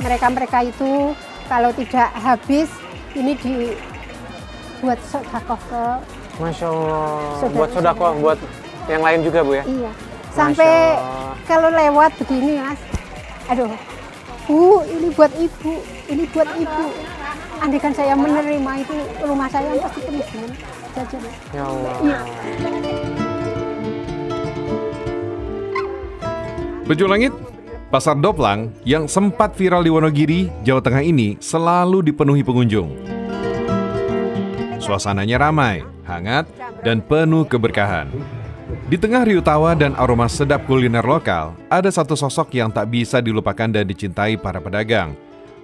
mereka itu kalau tidak habis ini dibuat sedekah ke. Masya Allah. Buat sedekah buat yang lain juga Bu ya? Iya. Sampai kalau lewat begini Mas, aduh, Bu, ini buat ibu, ini buat ibu. Andaikan saya menerima itu, rumah saya pasti penuh dengan jajan. Ya Allah. Iya. Bejo Langit, Pasar Doplang yang sempat viral di Wonogiri, Jawa Tengah ini selalu dipenuhi pengunjung. Suasananya ramai, hangat, dan penuh keberkahan. Di tengah riuh tawa dan aroma sedap kuliner lokal, ada satu sosok yang tak bisa dilupakan dan dicintai para pedagang.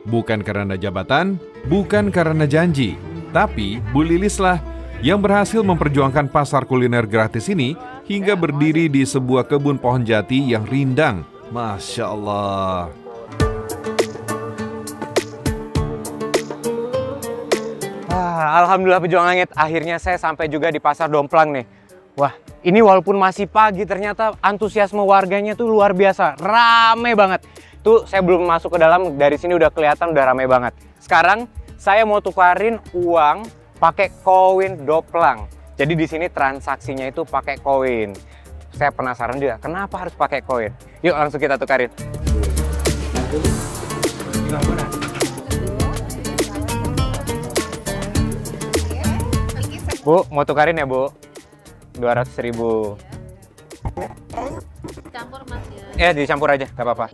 Bukan karena jabatan, bukan karena janji, tapi Bu Lilis lah yang berhasil memperjuangkan pasar kuliner gratis ini hingga berdiri di sebuah kebun pohon jati yang rindang. Masya Allah. Alhamdulillah Pejuang Langit, akhirnya saya sampai juga di Pasar Domplang nih. Wah, ini walaupun masih pagi ternyata antusiasme warganya tuh luar biasa, rame banget. Tuh saya belum masuk ke dalam, dari sini udah kelihatan udah rame banget. Sekarang saya mau tukarin uang pakai koin Doplang. Jadi di sini transaksinya itu pakai koin. Saya penasaran juga, kenapa harus pakai koin? Yuk langsung kita tukarin. Bu, mau tukarin ya Bu? 200.000. Campur Mas ya? Dicampur aja, gak apa-apa.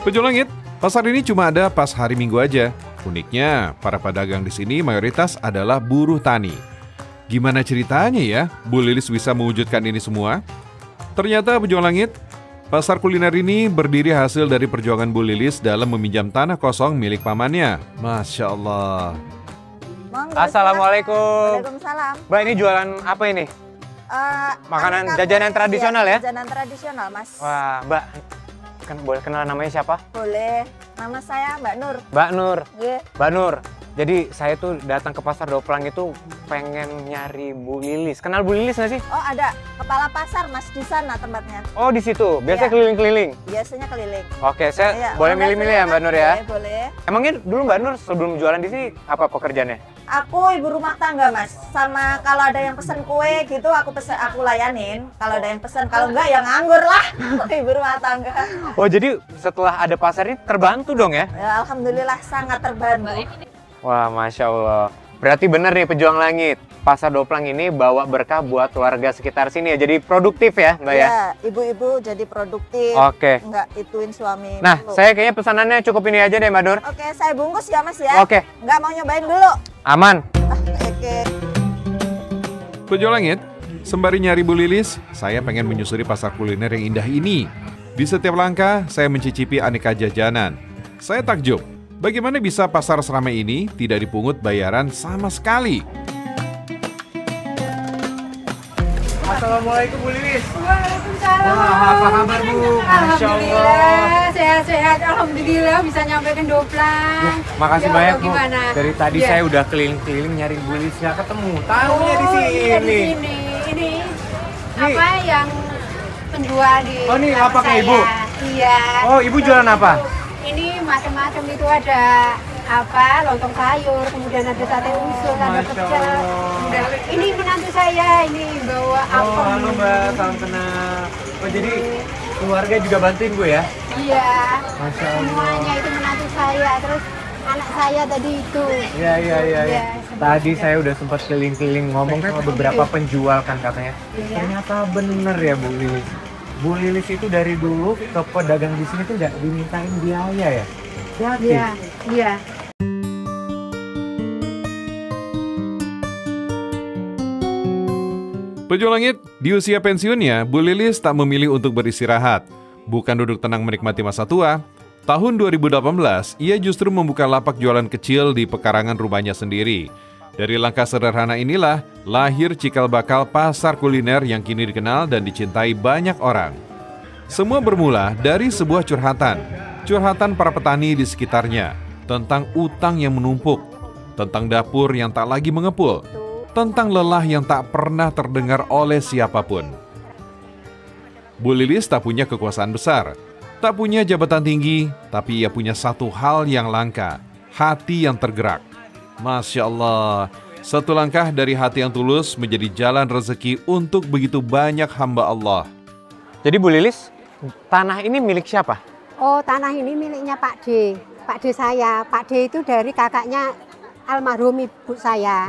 Bejo Langit, pasar ini cuma ada pas hari Minggu aja. Uniknya, para pedagang di sini mayoritas adalah buruh tani. Gimana ceritanya ya, Bu Lilis bisa mewujudkan ini semua? Ternyata Bejo Langit, pasar kuliner ini berdiri hasil dari perjuangan Bu Lilis dalam meminjam tanah kosong milik pamannya. Masya Allah. Assalamualaikum. Waalaikumsalam. Mbak, ini jualan apa ini? Makanan jajanan tradisional ya? Jajanan tradisional, Mas. Wah, Mbak, kan boleh kenal namanya siapa? Boleh. Nama saya Mbak Nur. Mbak Nur. Iya. Mbak Nur. Jadi saya tuh datang ke Pasar Doplang itu pengen nyari Bu Lilis. Kenal Bu Lilis nggak sih? Oh, ada kepala pasar, Mas, di sana tempatnya. Oh, di situ. Biasanya Iya. keliling-keliling. Biasanya keliling. Oke, saya Iya, boleh boleh, milih-milih ya Mbak Nur ya? Boleh. Emangnya dulu Mbak Nur sebelum jualan di sini apa pekerjaannya? Aku ibu rumah tangga, Mas. Sama kalau ada yang pesen kue gitu, aku layanin. Kalau ada yang pesen, kalau enggak ya nganggur lah. Ibu rumah tangga. Oh, jadi setelah ada pasar ini terbantu dong ya? Ya, alhamdulillah sangat terbantu. Wah, Masya Allah. Berarti bener nih Pejuang Langit. Pasar Doplang ini bawa berkah buat warga sekitar sini ya. Jadi produktif ya Mbak ya? Ya, ibu-ibu jadi produktif. Oke. Enggak ituin suami. Nah, dulu. saya kayaknya pesanannya cukup ini aja deh Mbak Nur. Oke, saya bungkus ya, Mas ya. Oke. Enggak mau nyobain dulu. Aman. Oke. Bejo Langit, sembari nyari Bu Lilis, saya pengen menyusuri pasar kuliner yang indah ini. Di setiap langkah, saya mencicipi aneka jajanan. Saya takjub, bagaimana bisa pasar seramai ini tidak dipungut bayaran sama sekali? Assalamualaikum Bu Lilis. Waalaikumsalam. Wah, apa kabar Bu? Masya Allah. Alhamdulillah, sehat-sehat. Alhamdulillah bisa nyampe ke Doplang. Makasih Ya banyak Allah, Bu. gimana? Dari tadi Ya. saya udah keliling-keliling nyari Bu Lilis nggak ketemu. Tahunya di Oh, sini. iya, di sini. Ini apa yang penjual di Oh, ini belakang lapaknya saya. Ibu? Iya. Oh, Ibu jualan apa? Ini macam-macam itu ada apa lontong sayur, kemudian ada sate usul, ada Masya pecel. Allah. Kemudian ini menantu saya ini bawa Oh, apem. halo Mbak, salam kenal. Oh, jadi keluarga juga bantuin Bu ya? Iya. Masya Allah. Semuanya itu menantu saya, terus anak saya tadi itu. Iya. Iya, Tadi saya udah sempat keliling-keliling ngomong sama beberapa penjual kan katanya. Iya. Ternyata bener ya Bu Lilis. Bu Lilis itu dari dulu ke pedagang di sini tuh nggak dimintain biaya ya? Gratis. Iya, iya. Bejo Langit, di usia pensiunnya, Bu Lilis tak memilih untuk beristirahat. Bukan duduk tenang menikmati masa tua. Tahun 2018, ia justru membuka lapak jualan kecil di pekarangan rumahnya sendiri. Dari langkah sederhana inilah, lahir cikal bakal pasar kuliner yang kini dikenal dan dicintai banyak orang. Semua bermula dari sebuah curhatan. Curhatan para petani di sekitarnya, tentang utang yang menumpuk, tentang dapur yang tak lagi mengepul, tentang lelah yang tak pernah terdengar oleh siapapun. Bu Lilis tak punya kekuasaan besar, tak punya jabatan tinggi, tapi ia punya satu hal yang langka, hati yang tergerak. Masya Allah, satu langkah dari hati yang tulus menjadi jalan rezeki untuk begitu banyak hamba Allah. Jadi Bu Lilis, tanah ini milik siapa? Oh, tanah ini miliknya Pak D. Pak D saya. Pak D itu dari kakaknya almarhum ibu saya.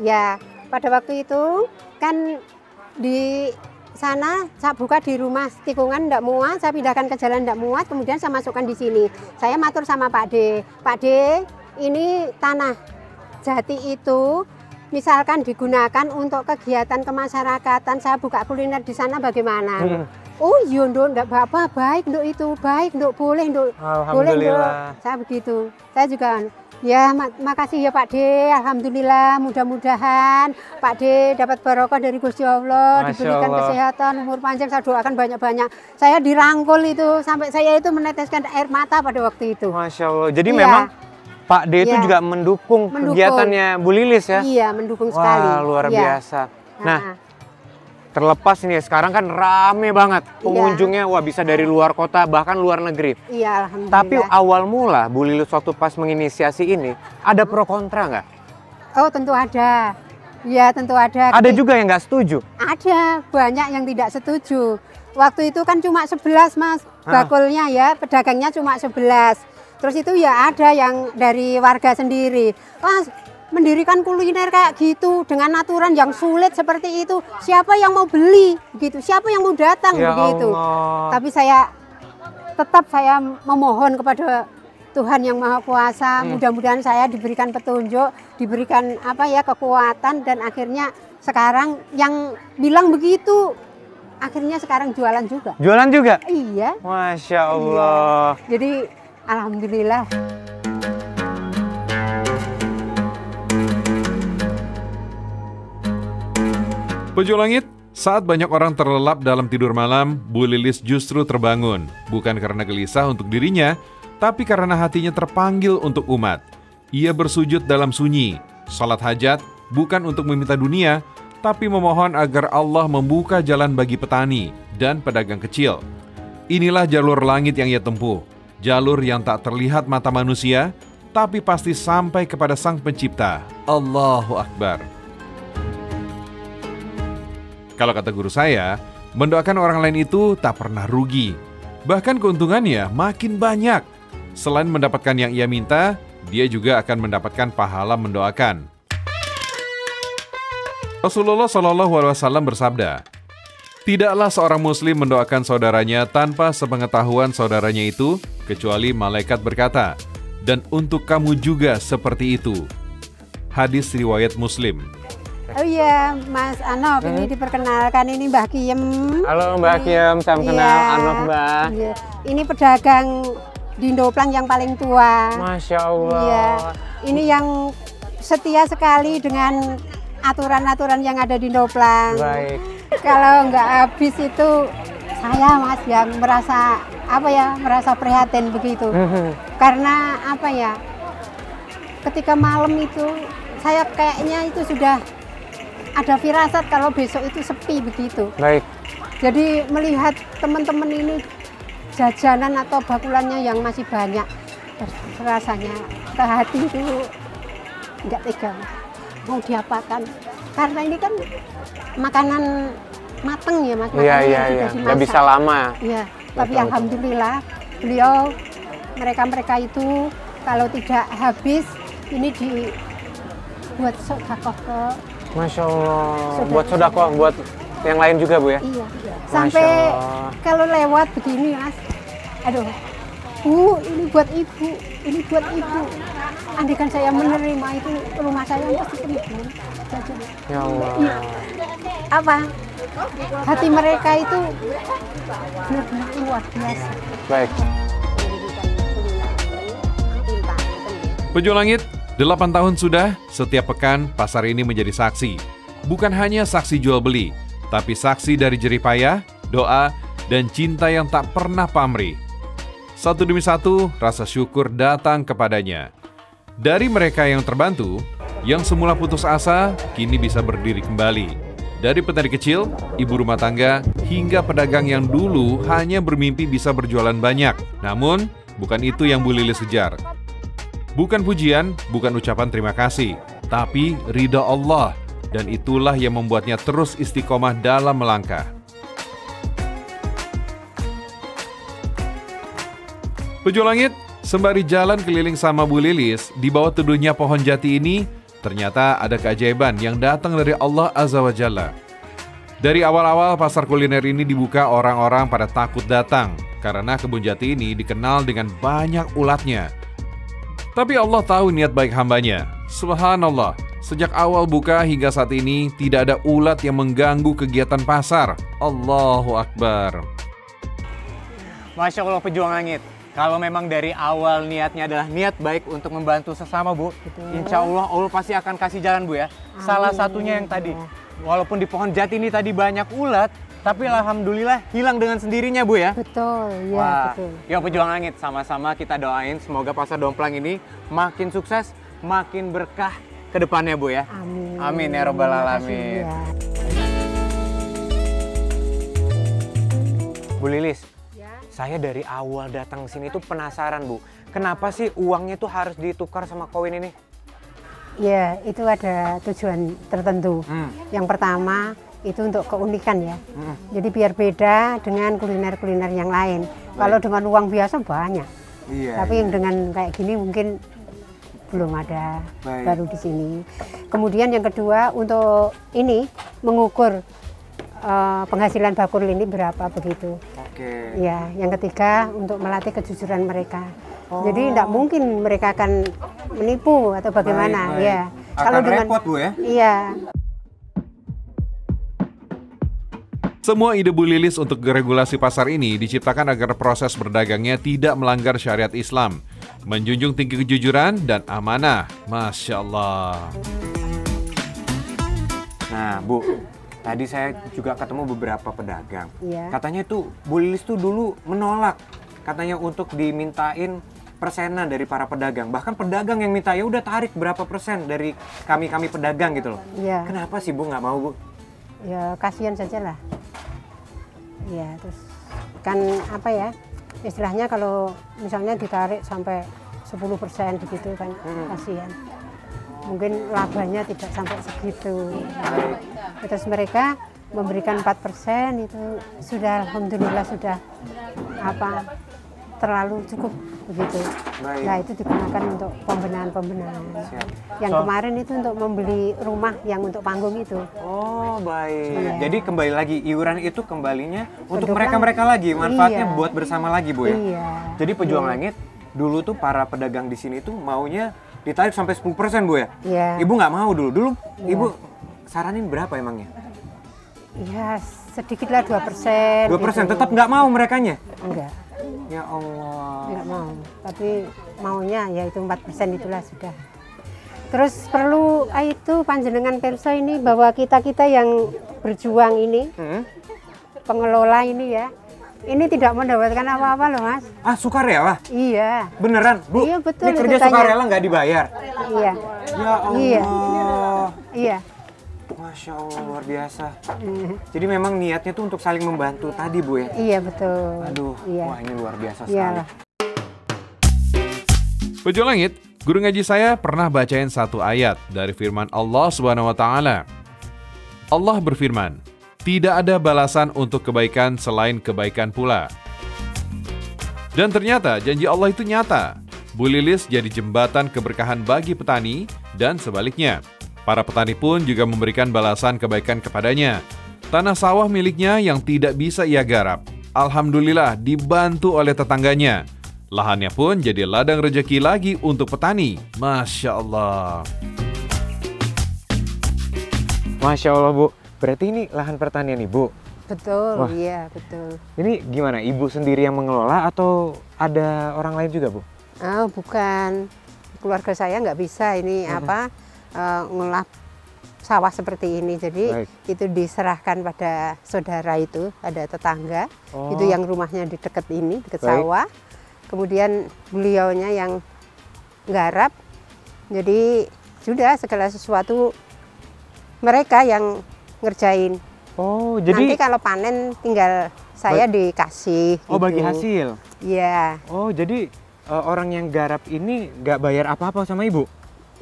Ya, pada waktu itu kan di sana saya buka di rumah tikungan ndak muat, saya pindahkan ke jalan ndak muat, kemudian saya masukkan di sini. Saya matur sama Pak D. Pak D, ini tanah Jati itu misalkan digunakan untuk kegiatan kemasyarakatan, saya buka kuliner di sana bagaimana? Oh iya nduk, enggak apa-apa, baik nduk itu, baik nduk, boleh nduk, boleh nduk. Saya begitu. Saya juga ya makasih ya Pak D, alhamdulillah, mudah-mudahan Pak D dapat barokah dari Gusti Allah, diberikan kesehatan, umur panjang, saya doakan banyak-banyak. Saya dirangkul itu, sampai saya itu meneteskan air mata pada waktu itu. Masya Allah, jadi memang Pak D itu juga mendukung kegiatannya Bu Lilis ya? Iya, mendukung sekali. Wah, luar biasa. Nah, terlepas nih sekarang kan rame banget pengunjungnya, wah bisa dari luar kota bahkan luar negeri. Iya, alhamdulillah. Tapi awal mula Bu Lilis waktu pas menginisiasi ini ada pro kontra nggak? Oh tentu ada, ya tentu ada. Ada juga yang nggak setuju? Ada, banyak yang tidak setuju. Waktu itu kan cuma 11 Mas, bakulnya ya, pedagangnya cuma 11. Terus itu ya ada yang dari warga sendiri. Wah, mendirikan kuliner kayak gitu dengan aturan yang sulit seperti itu, siapa yang mau beli begitu, siapa yang mau datang ya begitu. Allah. Tapi saya tetap memohon kepada Tuhan yang Maha Kuasa, mudah-mudahan saya diberikan petunjuk, diberikan kekuatan, dan akhirnya sekarang yang bilang begitu akhirnya sekarang jualan juga. Jualan juga? Iya. Masya Allah. Iya. Jadi alhamdulillah. Pojok Langit, saat banyak orang terlelap dalam tidur malam, Bu Lilis justru terbangun. Bukan karena gelisah untuk dirinya, tapi karena hatinya terpanggil untuk umat. Ia bersujud dalam sunyi, salat hajat, bukan untuk meminta dunia, tapi memohon agar Allah membuka jalan bagi petani dan pedagang kecil. Inilah jalur langit yang ia tempuh, jalur yang tak terlihat mata manusia, tapi pasti sampai kepada Sang Pencipta. Allahu Akbar. Kalau kata guru saya, mendoakan orang lain itu tak pernah rugi. Bahkan keuntungannya makin banyak. Selain mendapatkan yang ia minta, dia juga akan mendapatkan pahala mendoakan. Rasulullah SAW bersabda, "Tidaklah seorang muslim mendoakan saudaranya tanpa sepengetahuan saudaranya itu, kecuali malaikat berkata, 'Dan untuk kamu juga seperti itu.'" Hadis riwayat Muslim. Oh iya, Mas Anop, ini diperkenalkan, ini Mbah Kiem. Halo Mbak Kiem, salam kenal Anop Mbak. Iya. Ini pedagang di Indoplang yang paling tua. Masya Allah. Iya. Ini yang setia sekali dengan aturan-aturan yang ada di Indoplang. Baik. Kalau nggak habis itu saya Mas yang merasa merasa prihatin begitu. Karena ketika malam itu saya kayaknya itu sudah ada firasat kalau besok itu sepi begitu. Baik. Jadi melihat teman-teman ini jajanan atau bakulannya yang masih banyak, rasanya ke hati itu nggak tega. Mau diapakan? Karena ini kan makanan mateng ya Mas. Iya. Nggak bisa lama. Iya. Tapi alhamdulillah beliau mereka itu kalau tidak habis ini dibuat sedekah ke. Masya Allah, buat sedekah, buat yang lain juga Bu ya? Iya, sampai kalau lewat begini Mas, aduh, Bu ini buat ibu, ini buat ibu. Andaikan saya menerima itu, rumah saya pasti penuh. Ya Allah. Iya. Hati mereka itu benar-benar luar biasa. Baik. Pojok Langit, 8 tahun sudah, setiap pekan pasar ini menjadi saksi. Bukan hanya saksi jual beli, tapi saksi dari jerih payah, doa, dan cinta yang tak pernah pamrih. Satu demi satu, rasa syukur datang kepadanya. Dari mereka yang terbantu, yang semula putus asa, kini bisa berdiri kembali. Dari petani kecil, ibu rumah tangga, hingga pedagang yang dulu hanya bermimpi bisa berjualan banyak. Namun, bukan itu yang Bu Lilis kejar. Bukan pujian, bukan ucapan terima kasih, tapi ridha Allah. Dan itulah yang membuatnya terus istiqomah dalam melangkah. Pejuang Langit, sembari jalan keliling sama Bu Lilis, di bawah teduhnya pohon jati ini, ternyata ada keajaiban yang datang dari Allah Azza wa Jalla. Dari awal-awal pasar kuliner ini dibuka, orang-orang pada takut datang karena kebun jati ini dikenal dengan banyak ulatnya. Tapi Allah tahu niat baik hambanya. Subhanallah, sejak awal buka hingga saat ini tidak ada ulat yang mengganggu kegiatan pasar. Allahu Akbar. Masya Allah Pejuang Langit. Kalau memang dari awal niatnya adalah niat baik untuk membantu sesama, Bu, insya Allah Allah pasti akan kasih jalan, Bu ya. Amin. Salah satunya yang tadi, walaupun di pohon jati ini tadi banyak ulat, tapi alhamdulillah hilang dengan sendirinya, Bu ya. Betul, ya Wah, betul. yuk Pejuang Langit, sama-sama kita doain semoga Pasar Domplang ini makin sukses, makin berkah ke depannya, Bu ya. Amin. Amin ya Rabbal Terima kasih, Alamin. ya. Bu Lilis, saya dari awal datang ke sini tuh penasaran, Bu. Kenapa sih uangnya tuh harus ditukar sama koin ini? Ya, itu ada tujuan tertentu. Yang pertama, itu untuk keunikan ya. Jadi biar beda dengan kuliner-kuliner yang lain. Kalau dengan uang biasa banyak. Iya. Tapi yang dengan kayak gini mungkin belum ada. Baik. Baru di sini. Kemudian yang kedua, untuk ini mengukur penghasilan bakul ini berapa begitu. Oke. Ya, yang ketiga untuk melatih kejujuran mereka. Jadi tidak mungkin mereka akan menipu atau bagaimana. Baik, baik. Ya. Akan repot, Bu ya? Iya. Semua ide Bu Lilis untuk regulasi pasar ini diciptakan agar proses berdagangnya tidak melanggar syariat Islam, menjunjung tinggi kejujuran dan amanah. Masya Allah. Nah, Bu, tadi saya juga ketemu beberapa pedagang. Iya. Katanya tuh Bu Lilis tuh dulu menolak, katanya untuk dimintain persenan dari para pedagang. Bahkan pedagang yang minta, ya udah tarik berapa persen dari kami pedagang gitu loh. Iya. Kenapa sih Bu nggak mau, Bu? Ya kasihan saja lah. Ya terus kan apa ya, istilahnya kalau misalnya ditarik sampai 10% begitu kan kasihan. Mungkin labanya tidak sampai segitu. Terus mereka memberikan 4% itu sudah alhamdulillah sudah apa terlalu cukup begitu. Baik. Nah itu digunakan untuk pembenahan. Siap. Yang kemarin itu untuk membeli rumah yang untuk panggung itu. Oh, baik. Iya. Jadi kembali lagi, iuran itu kembalinya untuk Untuk mereka-mereka lagi, manfaatnya Iya. buat bersama lagi, Bu ya? Iya. Jadi Pejuang Iya. Langit, dulu tuh para pedagang di sini tuh maunya ditarik sampai 10%, Bu ya? Iya. Ibu nggak mau dulu. Dulu Iya. Ibu saranin berapa emangnya? Ya sedikit lah 2%. 2%, gitu. tetap nggak mau merekanya? Enggak, Ya Allah. enggak mau. Tapi maunya ya itu 4% itulah sudah. Terus perlu itu panjenengan perso ini bahwa kita-kita yang berjuang ini, pengelola ini ya, ini tidak mendapatkan apa-apa loh Mas. Ah, sukarela? Iya, Beneran, Bu? Iya, betul, Ini kerja itu tanya. sukarela nggak dibayar? iya, Ya Allah. Iya. iya. Masya Allah, luar biasa. Jadi memang niatnya tuh untuk saling membantu tadi, Bu ya? Iya betul. Aduh, Iya. wah ini luar biasa sekali. Iyalah. Pejuang Langit, guru ngaji saya pernah bacain satu ayat dari firman Allah Subhanahu wa taala. Allah berfirman, "Tidak ada balasan untuk kebaikan selain kebaikan pula." Dan ternyata janji Allah itu nyata. Bu Lilis jadi jembatan keberkahan bagi petani dan sebaliknya. Para petani pun juga memberikan balasan kebaikan kepadanya. Tanah sawah miliknya yang tidak bisa ia garap, alhamdulillah dibantu oleh tetangganya. Lahannya pun jadi ladang rezeki lagi untuk petani. Masya Allah. Masya Allah, Bu. Berarti ini lahan pertanian Ibu. Betul, Wah. iya betul. Ini gimana? Ibu sendiri yang mengelola atau ada orang lain juga, Bu? Oh, bukan. Keluarga saya nggak bisa ini ngolah sawah seperti ini. Jadi Baik. itu diserahkan pada saudara itu, ada tetangga. Oh. Itu yang rumahnya di dekat ini, dekat Baik. sawah. Kemudian beliaunya yang garap. Jadi sudah segala sesuatu mereka yang ngerjain. Oh, Nanti jadi kalau panen tinggal saya dikasih. oh bagi gitu. hasil. Iya. Oh, jadi orang yang garap ini nggak bayar apa-apa sama ibu?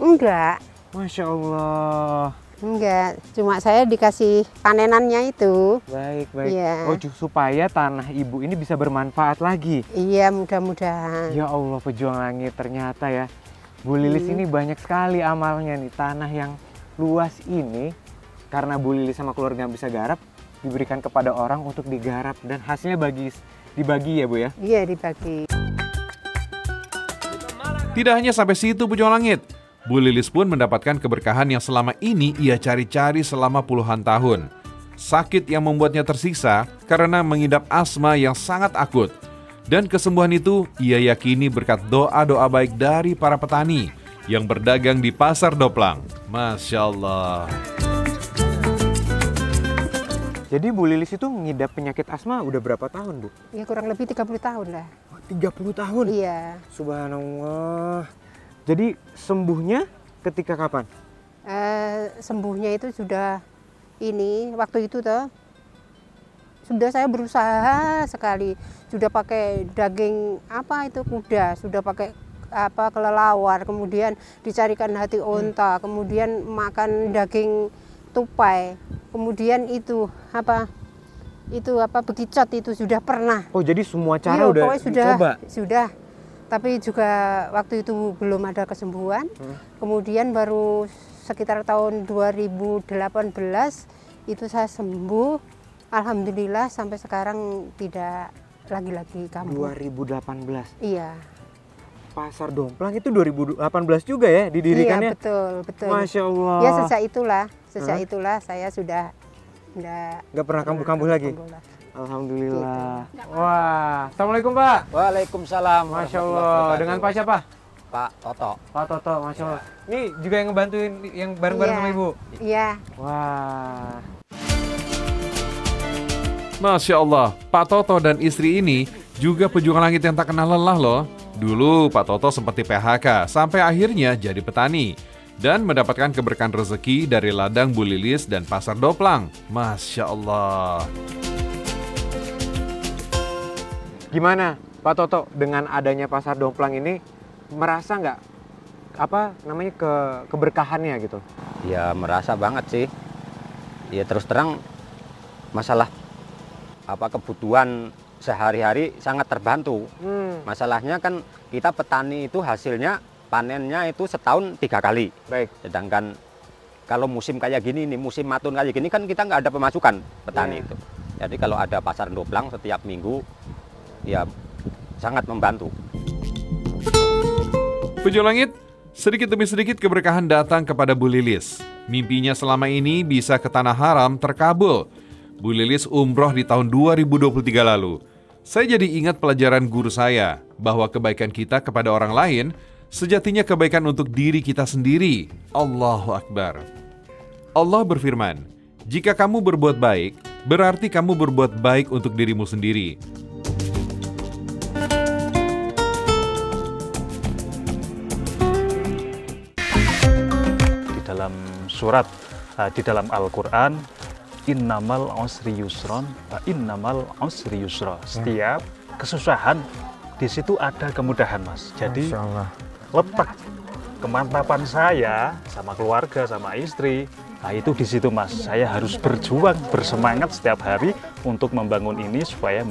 Enggak, Masya Allah. enggak. Cuma saya dikasih panenannya itu. Baik, baik. Iya. Oh, supaya tanah ibu ini bisa bermanfaat lagi. Iya, mudah-mudahan. Ya Allah, pejuang langit, ternyata ya Bu Lilis ini banyak sekali amalnya nih. Tanah yang luas ini karena Bu Lilis sama keluarga bisa garap, diberikan kepada orang untuk digarap dan hasilnya dibagi ya Bu ya. Iya, dibagi. Tidak hanya sampai situ Pejuang Langit, Bu Lilis pun mendapatkan keberkahan yang selama ini ia cari-cari selama puluhan tahun. Sakit yang membuatnya tersiksa karena mengidap asma yang sangat akut. Dan kesembuhan itu ia yakini berkat doa-doa baik dari para petani yang berdagang di Pasar Doplang. Masya Allah. Jadi Bu Lilis itu ngidap penyakit asma udah berapa tahun Bu? Ya kurang lebih 30 tahun lah. 30 tahun? Iya. Subhanallah. Jadi sembuhnya ketika kapan? Sembuhnya itu sudah waktu itu toh. Sudah saya berusaha sekali. Sudah pakai daging kuda, sudah pakai kelelawar, kemudian dicarikan hati onta, kemudian makan daging tupai, kemudian bekicot itu sudah pernah. Oh, jadi semua cara udah pokoknya dicoba? Sudah. Tapi juga waktu itu belum ada kesembuhan. Kemudian baru sekitar tahun 2018 itu saya sembuh. Alhamdulillah sampai sekarang tidak lagi kambuh. 2018? Iya. Pasar Domplang itu 2018 juga ya didirikannya? Iya, betul. Masya Allah. Ya sejak itulah saya sudah nggak pernah kambuh-kambuh lagi? Alhamdulillah. Gitu. Wah, Assalamualaikum Pak. Waalaikumsalam. Masya Allah. Dengan Pak siapa? Pak Toto. Pak Toto, Masya Allah. Ini juga yang ngebantuin yang bareng-bareng sama Ibu? Iya. Wah. Masya Allah, Pak Toto dan istri ini juga pejuang langit yang tak kenal lelah loh. Dulu Pak Toto sempat di PHK sampai akhirnya jadi petani dan mendapatkan keberkahan rezeki dari ladang Bu Lilis dan Pasar Doplang. Masya Allah. Gimana Pak Toto dengan adanya Pasar Domplang ini merasa nggak keberkahannya gitu? Ya merasa banget sih. Ya terus terang masalah kebutuhan sehari-hari sangat terbantu. Masalahnya kan kita petani itu hasilnya panennya itu setahun 3 kali. Baik. Sedangkan kalau musim kayak gini nih, musim matun kayak gini kan kita nggak ada pemasukan petani itu. Jadi kalau ada Pasar Doplang setiap minggu ya sangat membantu. Pejuang Langit, sedikit demi sedikit keberkahan datang kepada Bu Lilis. Mimpinya selama ini bisa ke Tanah Haram terkabul. Bu Lilis umroh di tahun 2023 lalu. Saya jadi ingat pelajaran guru saya, bahwa kebaikan kita kepada orang lain, sejatinya kebaikan untuk diri kita sendiri. Allahu Akbar. Allah berfirman, jika kamu berbuat baik, berarti kamu berbuat baik untuk dirimu sendiri. Di dalam surat, di dalam Al-Quran, innamal usri yusron, innamal usri yusra. Setiap kesusahan di situ ada kemudahan, Mas. Jadi letak kemantapan saya sama keluarga, sama istri, nah itu di situ, Mas. Saya harus berjuang, bersemangat setiap hari untuk membangun ini supaya